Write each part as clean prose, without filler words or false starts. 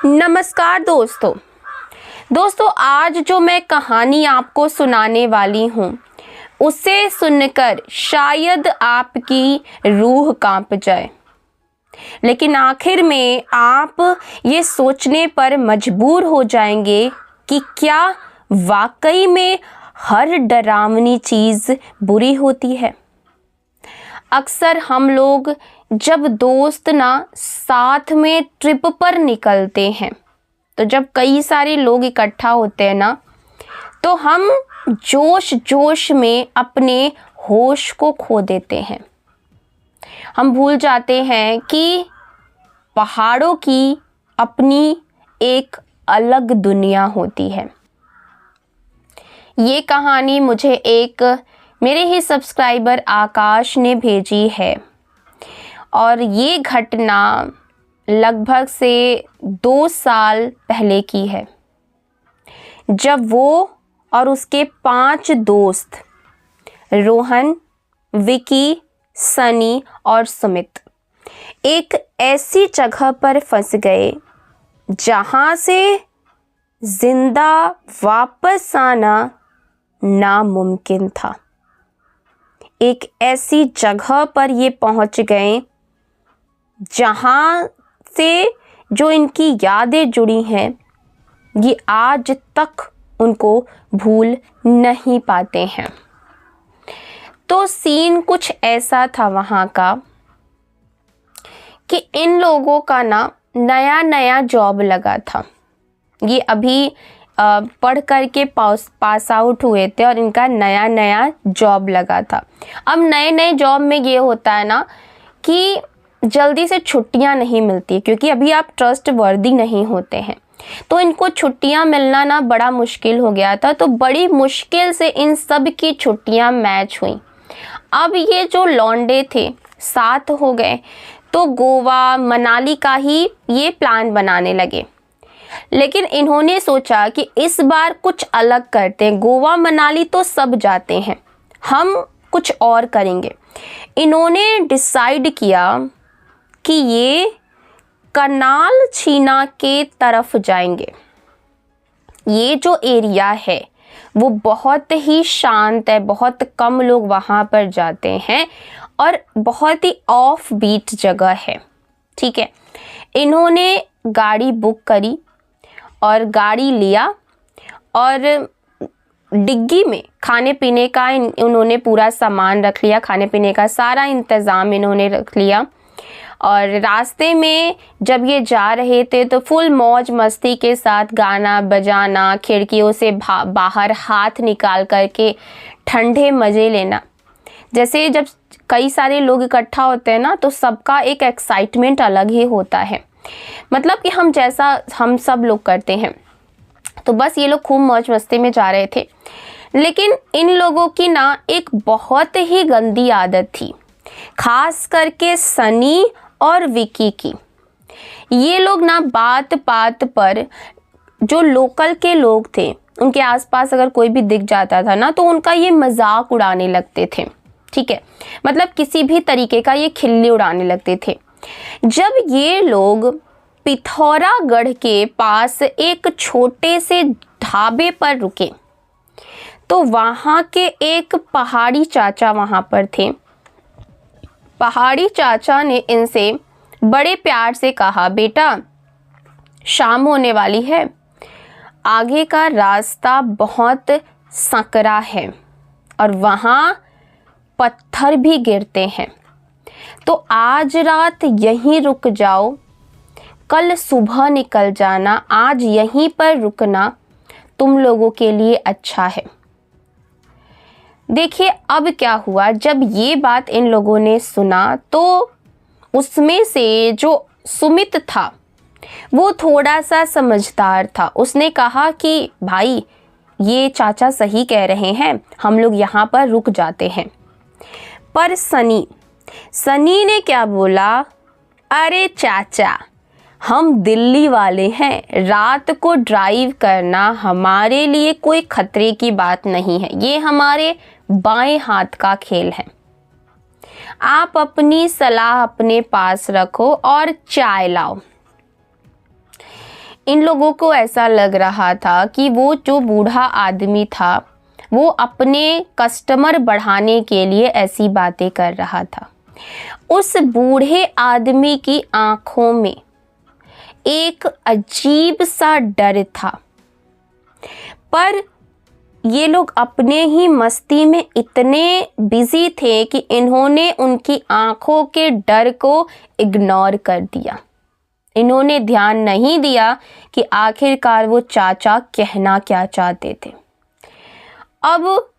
नमस्कार दोस्तों आज जो मैं कहानी आपको सुनाने वाली हूँ उसे सुनकर शायद आपकी रूह कांप जाए, लेकिन आखिर में आप ये सोचने पर मजबूर हो जाएंगे कि क्या वाकई में हर डरावनी चीज़ बुरी होती है। अक्सर हम लोग जब दोस्त ना साथ में ट्रिप पर निकलते हैं, तो जब कई सारे लोग इकट्ठा होते हैं ना, तो हम जोश में अपने होश को खो देते हैं। हम भूल जाते हैं कि पहाड़ों की अपनी एक अलग दुनिया होती है। ये कहानी मुझे एक मेरे ही सब्सक्राइबर आकाश ने भेजी है और ये घटना लगभग से 2 साल पहले की है, जब वो और उसके 5 दोस्त रोहन, विकी, सनी और सुमित एक ऐसी जगह पर फंस गए जहां से जिंदा वापस आना नामुमकिन था। एक ऐसी जगह पर ये पहुंच गए जहां से जो इनकी यादें जुड़ी हैं ये आज तक उनको भूल नहीं पाते हैं। तो सीन कुछ ऐसा था वहाँ का कि इन लोगों का ना नया जॉब लगा था। ये अभी पढ़ करके पास आउट हुए थे और इनका नया जॉब लगा था। अब नए जॉब में ये होता है ना कि जल्दी से छुट्टियां नहीं मिलती, क्योंकि अभी आप ट्रस्ट वर्दी नहीं होते हैं, तो इनको छुट्टियां मिलना ना बड़ा मुश्किल हो गया था। तो बड़ी मुश्किल से इन सब की छुट्टियां मैच हुई। अब ये जो लौंडे थे 7 हो गए, तो गोवा मनाली का ही ये प्लान बनाने लगे। लेकिन इन्होंने सोचा कि इस बार कुछ अलग करते हैं। गोवा मनाली तो सब जाते हैं, हम कुछ और करेंगे। इन्होंने डिसाइड किया कि ये कनाल छीना के तरफ जाएंगे। ये जो एरिया है वो बहुत ही शांत है, बहुत कम लोग वहाँ पर जाते हैं और बहुत ही ऑफ बीट जगह है। ठीक है, इन्होंने गाड़ी बुक करी और गाड़ी लिया और डिग्गी में खाने पीने का उन्होंने पूरा सामान रख लिया। खाने पीने का सारा इंतज़ाम इन्होंने रख लिया और रास्ते में जब ये जा रहे थे तो फुल मौज मस्ती के साथ गाना बजाना, खिड़कियों से बाहर हाथ निकाल करके ठंडे मज़े लेना। जैसे जब कई सारे लोग इकट्ठा होते हैं ना, तो सबका एक एक्साइटमेंट अलग ही होता है। मतलब कि हम सब लोग करते हैं। तो बस ये लोग खूब मौज मस्ती में जा रहे थे। लेकिन इन लोगों की ना एक बहुत ही गंदी आदत थी, खास करके सनी और विकी की। ये लोग ना बात पर जो लोकल के लोग थे उनके आसपास अगर कोई भी दिख जाता था ना, तो उनका ये मजाक उड़ाने लगते थे। ठीक है, मतलब किसी भी तरीके का ये खिल्ली उड़ाने लगते थे। जब ये लोग पिथौरागढ़ के पास एक छोटे से ढाबे पर रुके, तो वहाँ के एक पहाड़ी चाचा वहाँ पर थे। पहाड़ी चाचा ने इनसे बड़े प्यार से कहा, बेटा शाम होने वाली है, आगे का रास्ता बहुत संकरा है और वहाँ पत्थर भी गिरते हैं, तो आज रात यहीं रुक जाओ, कल सुबह निकल जाना। आज यहीं पर रुकना तुम लोगों के लिए अच्छा है। देखिए अब क्या हुआ, जब ये बात इन लोगों ने सुना तो उसमें से जो सुमित था वो थोड़ा सा समझदार था। उसने कहा कि भाई ये चाचा सही कह रहे हैं, हम लोग यहाँ पर रुक जाते हैं। पर सनी ने क्या बोला, अरे चाचा हम दिल्ली वाले हैं, रात को ड्राइव करना हमारे लिए कोई खतरे की बात नहीं है, ये हमारे बाएं हाथ का खेल है। आप अपनी सलाह अपने पास रखो और चाय लाओ। इन लोगों को ऐसा लग रहा था कि वो जो बूढ़ा आदमी था वो अपने कस्टमर बढ़ाने के लिए ऐसी बातें कर रहा था। उस बूढ़े आदमी की आंखों में एक अजीब सा डर था, पर ये लोग अपने ही मस्ती में इतने बिजी थे कि इन्होंने उनकी आंखों के डर को इग्नोर कर दिया। इन्होंने ध्यान नहीं दिया कि आखिरकार वो चाचा कहना क्या चाहते थे। अब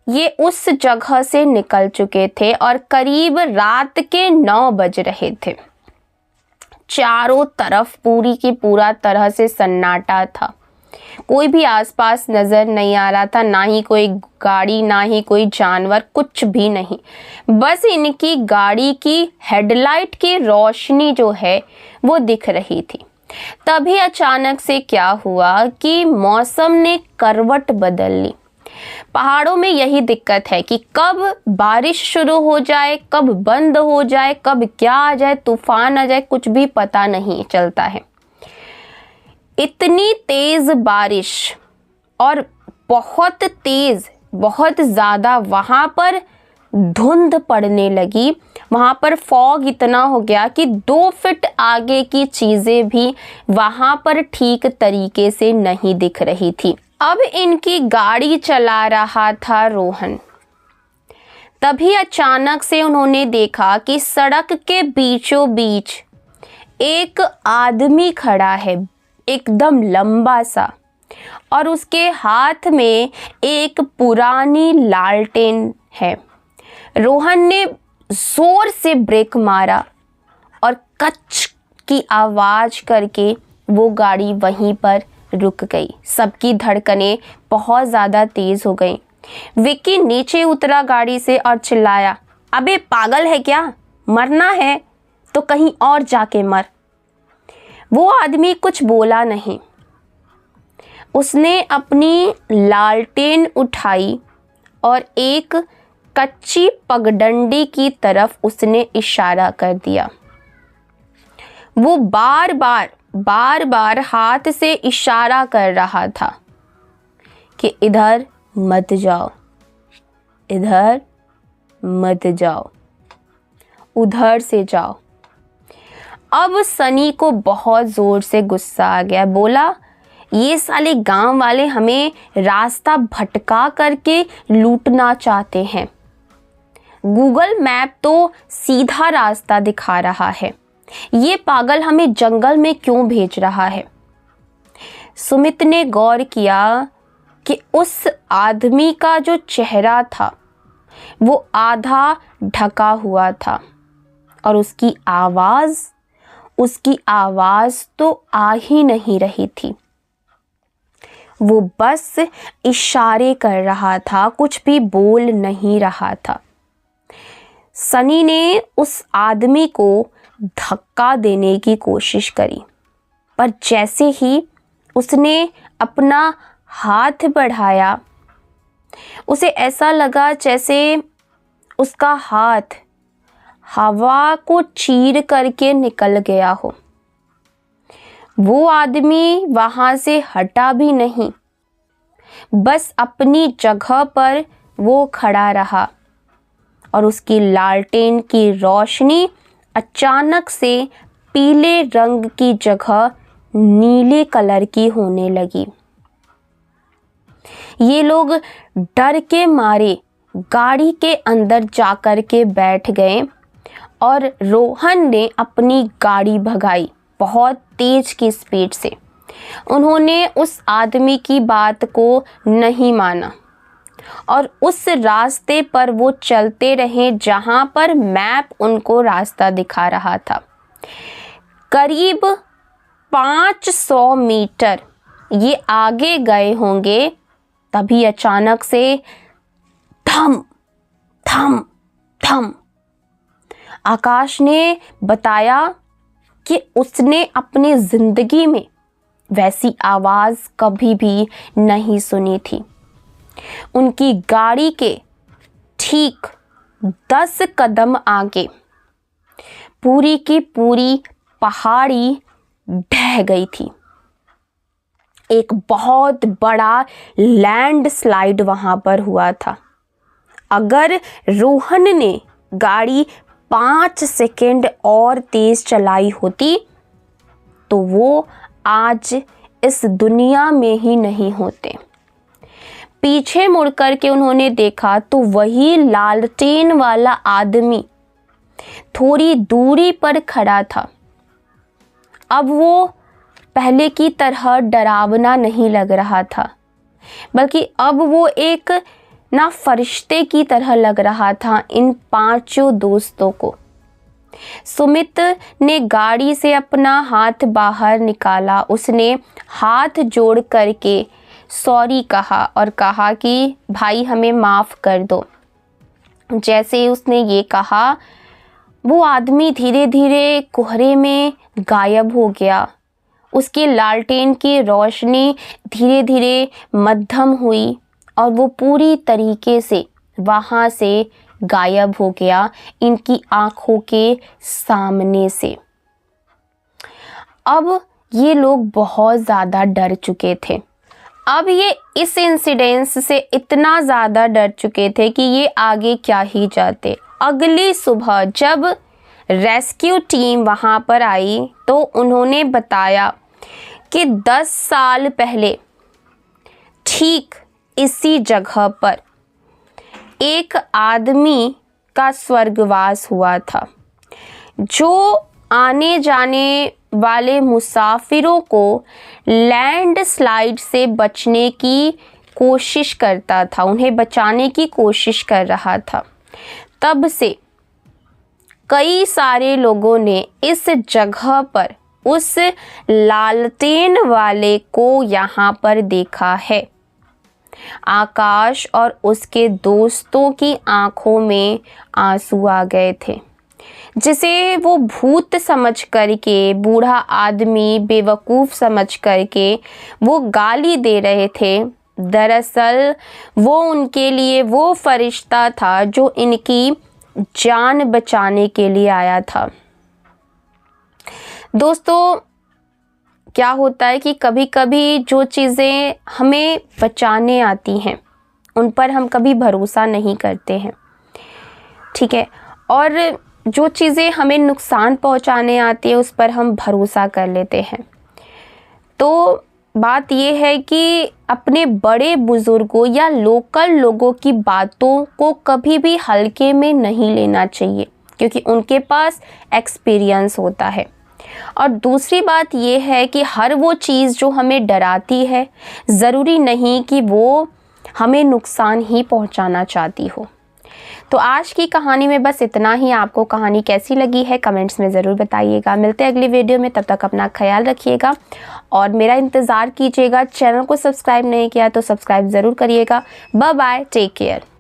ये उस जगह से निकल चुके थे और करीब रात के 9 बज रहे थे। चारों तरफ पूरी की पूरा तरह से सन्नाटा था। कोई भी आसपास नजर नहीं आ रहा था, ना ही कोई गाड़ी, ना ही कोई जानवर, कुछ भी नहीं। बस इनकी गाड़ी की हेडलाइट की रोशनी जो है वो दिख रही थी। तभी अचानक से क्या हुआ कि मौसम ने करवट बदल ली। पहाड़ों में यही दिक्कत है कि कब बारिश शुरू हो जाए, कब बंद हो जाए, कब क्या आ जाए, तूफान आ जाए, कुछ भी पता नहीं चलता है। इतनी तेज बारिश और बहुत तेज, बहुत ज़्यादा वहाँ पर धुंध पड़ने लगी। वहाँ पर फॉग इतना हो गया कि 2 फीट आगे की चीज़ें भी वहाँ पर ठीक तरीके से नहीं दिख रही थी। अब इनकी गाड़ी चला रहा था रोहन। तभी अचानक से उन्होंने देखा कि सड़क के बीचों बीच एक आदमी खड़ा है, एकदम लंबा सा, और उसके हाथ में एक पुरानी लालटेन है। रोहन ने जोर से ब्रेक मारा और कच की आवाज करके वो गाड़ी वहीं पर रुक गई। सबकी धड़कनें बहुत ज़्यादा तेज हो गई। विक्की नीचे उतरा गाड़ी से और चिल्लाया, अबे पागल है क्या? मरना है तो कहीं और जाके मर। वो आदमी कुछ बोला नहीं। उसने अपनी लालटेन उठाई और एक कच्ची पगडंडी की तरफ उसने इशारा कर दिया। वो बार बार हाथ से इशारा कर रहा था कि इधर मत जाओ, इधर मत जाओ, उधर से जाओ। अब सनी को बहुत ज़ोर से गुस्सा आ गया। बोला, ये साले गांव वाले हमें रास्ता भटका करके लूटना चाहते हैं। गूगल मैप तो सीधा रास्ता दिखा रहा है, ये पागल हमें जंगल में क्यों भेज रहा है? सुमित ने गौर किया कि उस आदमी का जो चेहरा था वो आधा ढका हुआ था और उसकी आवाज़ तो आ ही नहीं रही थी। वो बस इशारे कर रहा था, कुछ भी बोल नहीं रहा था। सनी ने उस आदमी को धक्का देने की कोशिश करी, पर जैसे ही उसने अपना हाथ बढ़ाया, उसे ऐसा लगा जैसे उसका हाथ हवा को चीर करके निकल गया हो। वो आदमी वहाँ से हटा भी नहीं, बस अपनी जगह पर वो खड़ा रहा और उसकी लालटेन की रोशनी अचानक से पीले रंग की जगह नीले कलर की होने लगी। ये लोग डर के मारे गाड़ी के अंदर जाकर के बैठ गए और रोहन ने अपनी गाड़ी भगाई बहुत तेज की स्पीड से। उन्होंने उस आदमी की बात को नहीं माना और उस रास्ते पर वो चलते रहे जहां पर मैप उनको रास्ता दिखा रहा था। करीब 500 मीटर ये आगे गए होंगे, तभी अचानक से थम थम थम। आकाश ने बताया कि उसने अपनी जिंदगी में वैसी आवाज़ कभी भी नहीं सुनी थी। उनकी गाड़ी के ठीक 10 कदम आगे पूरी की पूरी पहाड़ी ढह गई थी। एक बहुत बड़ा लैंडस्लाइड वहाँ पर हुआ था। अगर रोहन ने गाड़ी 5 सेकेंड और तेज चलाई होती तो वो आज इस दुनिया में ही नहीं होते। पीछे मुड़ कर के उन्होंने देखा तो वही लालटेन वाला आदमी थोड़ी दूरी पर खड़ा था। अब वो पहले की तरह डरावना नहीं लग रहा था, बल्कि अब वो एक ना फरिश्ते की तरह लग रहा था इन 5 दोस्तों को। सुमित ने गाड़ी से अपना हाथ बाहर निकाला। उसने हाथ जोड़ करके सॉरी कहा और कहा कि भाई हमें माफ़ कर दो। जैसे ही उसने ये कहा, वो आदमी धीरे धीरे कोहरे में गायब हो गया। उसके लालटेन की रोशनी धीरे धीरे मध्यम हुई और वो पूरी तरीके से वहाँ से गायब हो गया इनकी आँखों के सामने से। अब ये लोग बहुत ज़्यादा डर चुके थे। अब ये इस इंसिडेंस से इतना ज़्यादा डर चुके थे कि ये आगे क्या ही जाते। अगली सुबह जब रेस्क्यू टीम वहाँ पर आई तो उन्होंने बताया कि 10 साल पहले ठीक इसी जगह पर एक आदमी का स्वर्गवास हुआ था, जो आने जाने वाले मुसाफिरों को लैंडस्लाइड से बचने की कोशिश करता था, उन्हें बचाने की कोशिश कर रहा था। तब से कई सारे लोगों ने इस जगह पर उस लालटेन वाले को यहाँ पर देखा है। आकाश और उसके दोस्तों की आंखों में आंसू आ गए थे, जिसे वो भूत समझ करके, बूढ़ा आदमी बेवकूफ़ समझ करके वो गाली दे रहे थे। दरअसल वो उनके लिए वो फरिश्ता था जो इनकी जान बचाने के लिए आया था। दोस्तों, क्या होता है कि कभी कभी जो चीज़ें हमें बचाने आती हैं उन पर हम कभी भरोसा नहीं करते हैं, ठीक है, और जो चीज़ें हमें नुकसान पहुंचाने आती है उस पर हम भरोसा कर लेते हैं। तो बात यह है कि अपने बड़े बुज़ुर्गों या लोकल लोगों की बातों को कभी भी हल्के में नहीं लेना चाहिए, क्योंकि उनके पास एक्सपीरियंस होता है। और दूसरी बात यह है कि हर वो चीज़ जो हमें डराती है ज़रूरी नहीं कि वो हमें नुकसान ही पहुंचाना चाहती हो। तो आज की कहानी में बस इतना ही। आपको कहानी कैसी लगी है कमेंट्स में ज़रूर बताइएगा। मिलते हैं अगली वीडियो में, तब तक अपना ख्याल रखिएगा और मेरा इंतज़ार कीजिएगा। चैनल को सब्सक्राइब नहीं किया तो सब्सक्राइब ज़रूर करिएगा। Bye bye, take care.